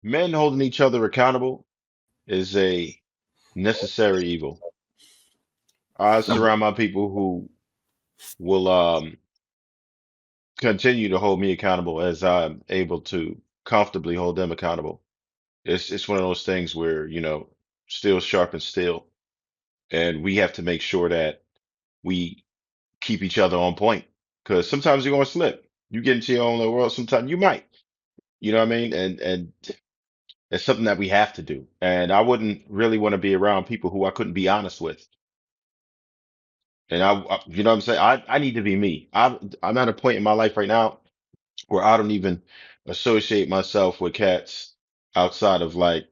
men holding each other accountable is a necessary evil. I surround my people who will continue to hold me accountable as I'm able to comfortably hold them accountable. It's one of those things where, steel sharpens steel, and we have to make sure that we keep each other on point. Because sometimes you're gonna slip. You get into your own little world, sometimes you might. You know what I mean? And it's something that we have to do. And I wouldn't really want to be around people who I couldn't be honest with. And you know what I'm saying? I need to be me. I'm at a point in my life right now where I don't even associate myself with cats outside of like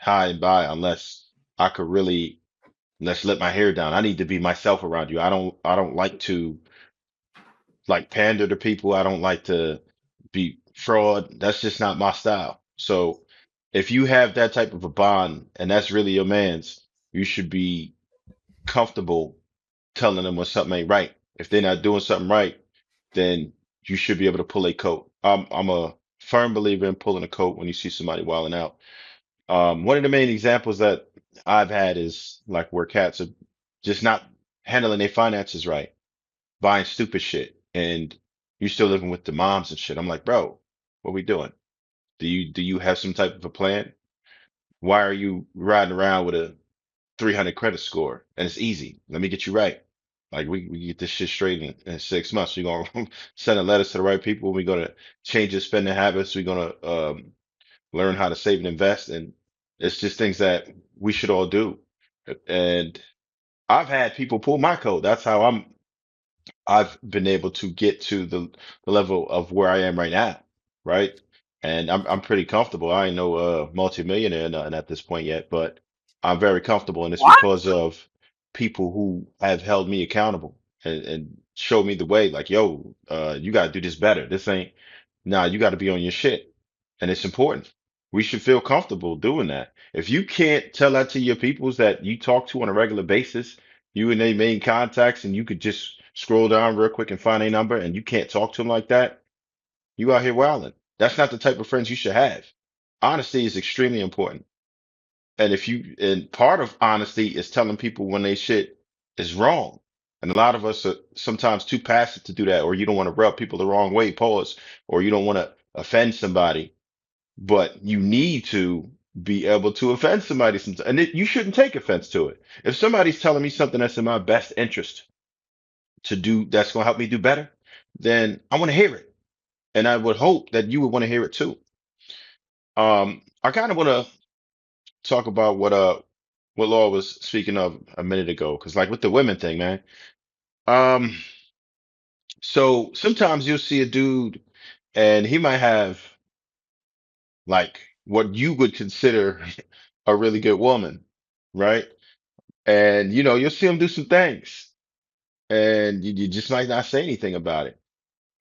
high and by unless I could really let's let my hair down. I need to be myself around you. I don't like to like pander to people. I don't like to be fraud. That's just not my style. So if you have that type of a bond and that's really your man's, you should be comfortable telling them when something ain't right. If they're not doing something right, then you should be able to pull a coat. I'm a firm believer in pulling a coat when you see somebody wilding out. One of the main examples that I've had is like where cats are just not handling their finances right, buying stupid shit, and you still living with the moms and shit. I'm like, bro, what we doing? Do you have some type of a plan? Why are you riding around with a 300 credit score? And it's easy. Let me get you right. Like we get this shit straight in 6 months. We're gonna send a letters to the right people. We're gonna change your spending habits. We're gonna learn how to save and invest. And it's just things that we should all do. And I've had people pull my code. That's how I've been able to get to the level of where I am right now, right? And I'm pretty comfortable. I ain't no multimillionaire or nothing at this point yet, but I'm very comfortable, and it's What? because of people who have held me accountable and showed me the way. Like, yo, you gotta do this better. This ain't nah. You got to be on your shit, and it's important. We should feel comfortable doing that. If you can't tell that to your peoples that you talk to on a regular basis, you and they main contacts, and you could just scroll down real quick and find a number, and you can't talk to them like that, you out here wilding. That's not the type of friends you should have. Honesty is extremely important. And part of honesty is telling people when they shit is wrong. And a lot of us are sometimes too passive to do that, or you don't want to rub people the wrong way, pause, or you don't want to offend somebody, but you need to be able to offend somebody sometimes. And you shouldn't take offense to it. If somebody's telling me something that's in my best interest to do, that's going to help me do better, then I want to hear it. And I would hope that you would want to hear it too. I kind of want to talk about what Law was speaking of a minute ago, because like with the women thing, man. Um, so sometimes you'll see a dude and he might have like what you would consider a really good woman, right? And you'll see him do some things, and you just might not say anything about it.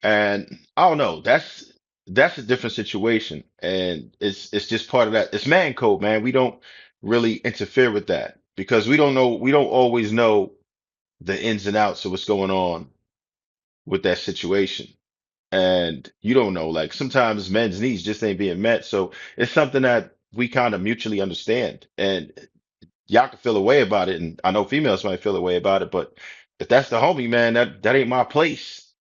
And I don't know, that's a different situation, and it's just part of that. It's man code, man. We don't really interfere with that because we don't always know the ins and outs of what's going on with that situation. And you don't know, like sometimes men's needs just ain't being met. So it's something that we kind of mutually understand. And y'all can feel a way about it. And I know females might feel a way about it, but if that's the homie, man, that ain't my place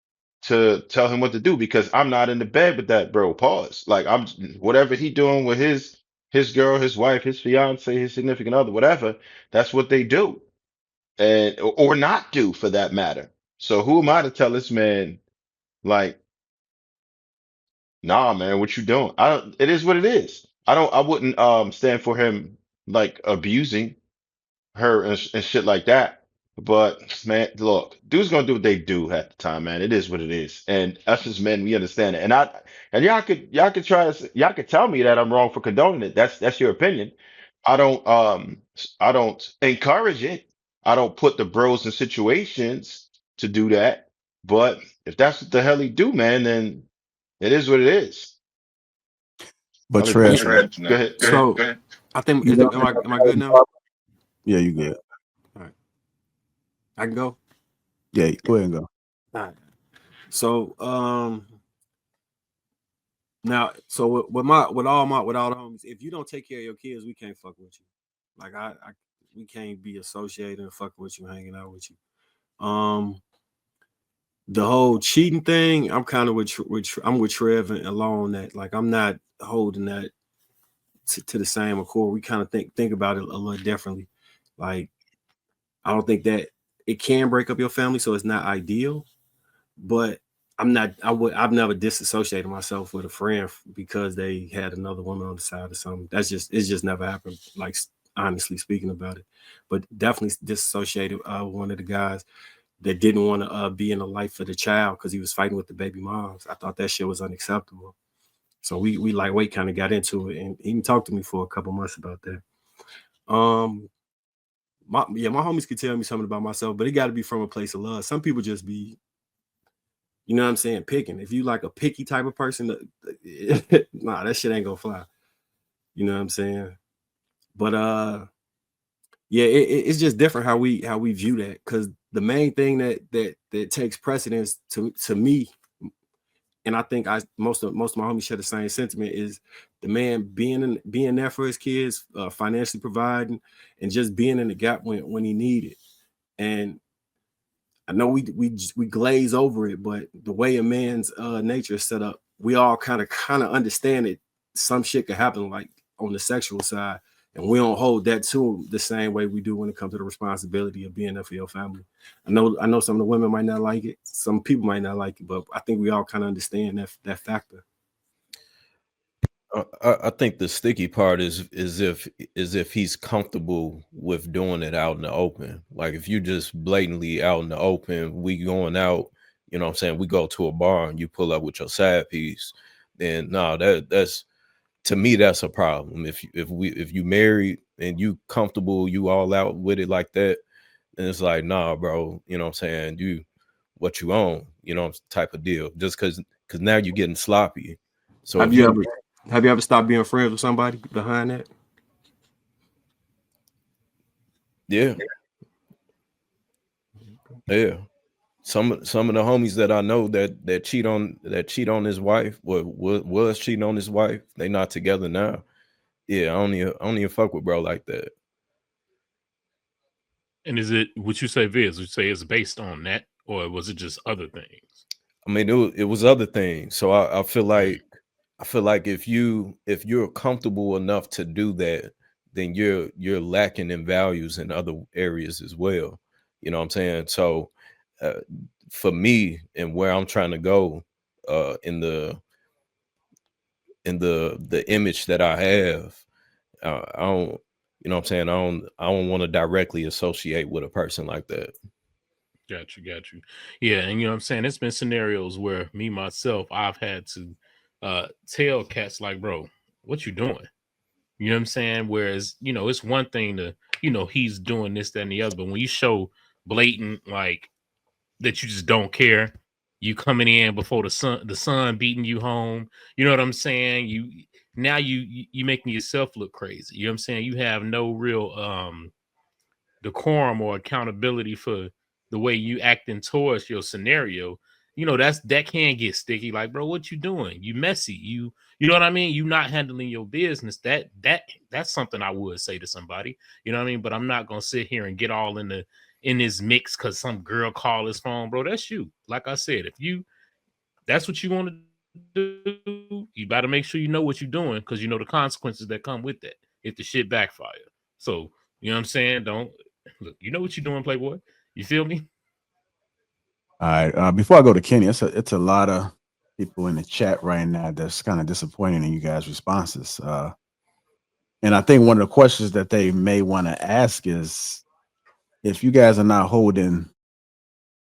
to tell him what to do because I'm not in the bed with that bro. Pause. Like I'm whatever he doing with his girl, his wife, his fiance, his significant other, whatever, that's what they do. And or not do for that matter. So who am I to tell this man like, nah, man, what you doing? I don't it is what it is. I wouldn't stand for him like abusing her and shit like that. But man, look, dudes gonna do what they do at the time, man. It is what it is. And us as men, we understand it. And y'all could tell me that I'm wrong for condoning it. That's your opinion. I don't encourage it. I don't put the bros in situations to do that. But if that's what the hell he do, man, then it is what it is. But I'll leave it Trev, alone for now. Go ahead. So Go ahead. I think you know, am I good now? yeah, you good. All right, I can go. Yeah, go ahead and go. All right. So Now, so with all the homies, if you don't take care of your kids, we can't fuck with you. Like we can't be associated and fucking with you, hanging out with you. The whole cheating thing, I'm kind of I'm with Trev and along that. Like I'm not holding that to the same accord. We kind of think about it a little differently. Like I don't think that it can break up your family, so it's not ideal. But I've never disassociated myself with a friend because they had another woman on the side or something. It's just never happened. Like honestly speaking about it, but definitely disassociated one of the guys that didn't want to be in the life of the child because he was fighting with the baby moms. I thought that shit was unacceptable. So we lightweight kind of got into it and even talked to me for a couple months about that. My homies could tell me something about myself, but it got to be from a place of love. Some people just be, you know what I'm saying, picking. If you like a picky type of person, nah, that shit ain't gonna fly. You know what I'm saying? But yeah, it's just different how we view that because the main thing that takes precedence to me, and I think most of my homies share the same sentiment, is the man being there for his kids, financially providing, and just being in the gap when he needed. And I know we glaze over it, but the way a man's nature is set up, we all kind of understand it. Some shit could happen like on the sexual side, and we don't hold that to the same way we do when it comes to the responsibility of being there for your family. I know some of the women might not like it, some people might not like it, but I think we all kind of understand that factor. I think the sticky part is if he's comfortable with doing it out in the open. Like if you just blatantly out in the open, we going out, you know what I'm saying, we go to a bar and you pull up with your side piece, then no, that's to me that's a problem. If you married and you comfortable, you all out with it like that, then it's like, nah, bro, you know what I'm saying, you what you own, you know, type of deal. Just cause now you're getting sloppy. So Have if you you ever have you ever stopped being friends with somebody behind that? yeah. Yeah. Some of the homies that I know that cheat on his wife, was cheating on his wife, they not together now. Yeah, I don't even fuck with bro like that. And is it, would you say, Viz, would you say it's based on that, or was it just other things? I mean, it was other things. So I feel like if you're comfortable enough to do that, then you're lacking in values in other areas as well. You know what I'm saying? So uh, for me and where I'm trying to go in the image that I have, I don't, you know what I'm saying? I don't want to directly associate with a person like that. Got you. Yeah, and you know what I'm saying? There's been scenarios where me, myself, I've had to tell cats like, bro, what you doing? You know what I'm saying? Whereas, you know, it's one thing to, you know, he's doing this, that, and the other, but when you show blatant like that you just don't care, you coming in before the sun beating you home, you know what I'm saying? You making yourself look crazy. You know what I'm saying? You have no real decorum or accountability for the way you acting towards your scenario. You know, that can get sticky. Like, bro, what you doing? You messy. You know what I mean? You not handling your business. That's something I would say to somebody. You know what I mean? But I'm not gonna sit here and get all in this mix because some girl call his phone, bro. That's you. Like I said, if that's what you want to do, you better make sure you know what you're doing because you know the consequences that come with that if the shit backfire. So, you know what I'm saying? Don't look, you know what you're doing, Playboy. You feel me? All right. Before I go to Kenny, it's a lot of people in the chat right now that's kind of disappointed in you guys' responses. And I think one of the questions that they may want to ask is if you guys are not holding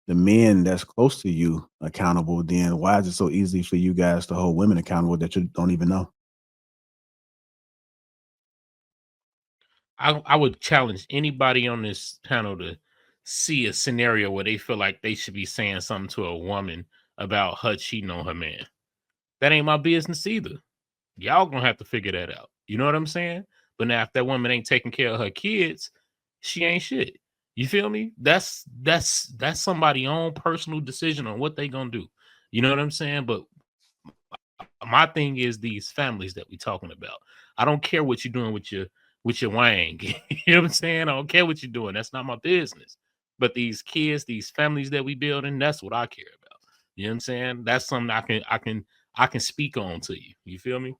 the men that's close to you accountable, then why is it so easy for you guys to hold women accountable that you don't even know? I would challenge anybody on this panel to see a scenario where they feel like they should be saying something to a woman about her cheating on her man. That ain't my business either. Y'all gonna have to figure that out. You know what I'm saying? But now if that woman ain't taking care of her kids, she ain't shit. You feel me? That's somebody's own personal decision on what they gonna do. You know what I'm saying? But my my thing is these families that we talking about. I don't care what you're doing with your wang. You know what I'm saying? I don't care what you're doing. That's not my business. But these kids, these families that we building, that's what I care about. You know what I'm saying? That's something I can speak on to you. You feel me?